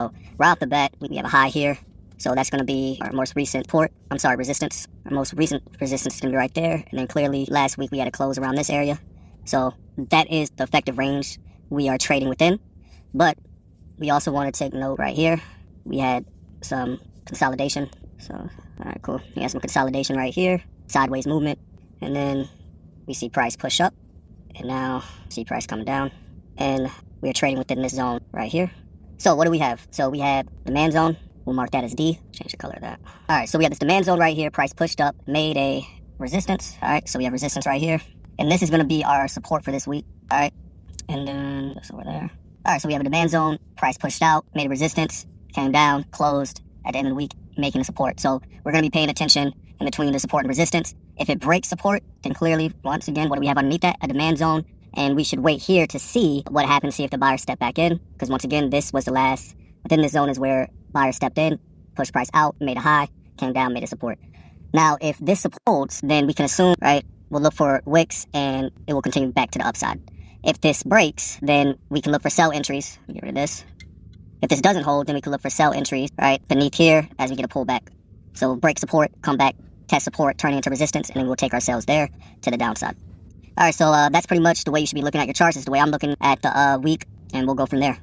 So right off the bat, we have a high here. So that's going to be our most recent resistance. Our most recent resistance is going to be right there. And then clearly last week we had a close around this area. So that is the effective range we are trading within. But we also want to take note right here. We had some consolidation. So, all right, cool. We had some consolidation right here, sideways movement. And then we see price push up. And now see price coming down. And we are trading within this zone right here. So what do we have? So we have demand zone. We'll mark that as D. Change the color of that. All right, so we have this demand zone right here. Price pushed up, made a resistance. All right, so we have resistance right here. And this is going to be our support for this week. All right, and then that's over there. All right, so we have a demand zone. Price pushed out, made a resistance, came down, closed at the end of the week, making a support. So we're going to be paying attention in between the support and resistance. If it breaks support, then clearly, once again, what do we have underneath that? A demand zone. And we should wait here to see what happens, see if the buyer step back in. Because once again, this was the last, within this zone is where buyer stepped in, pushed price out, made a high, came down, made a support. Now, if this supports, then we can assume, right, we'll look for wicks and it will continue back to the upside. If this breaks, then we can look for sell entries. Get rid of this. If this doesn't hold, then we can look for sell entries, right, beneath here as we get a pullback. So break support, come back, test support, turn it into resistance, and then we'll take our sales there to the downside. All right, so that's pretty much the way you should be looking at your charts. Is the way I'm looking at the week, and we'll go from there.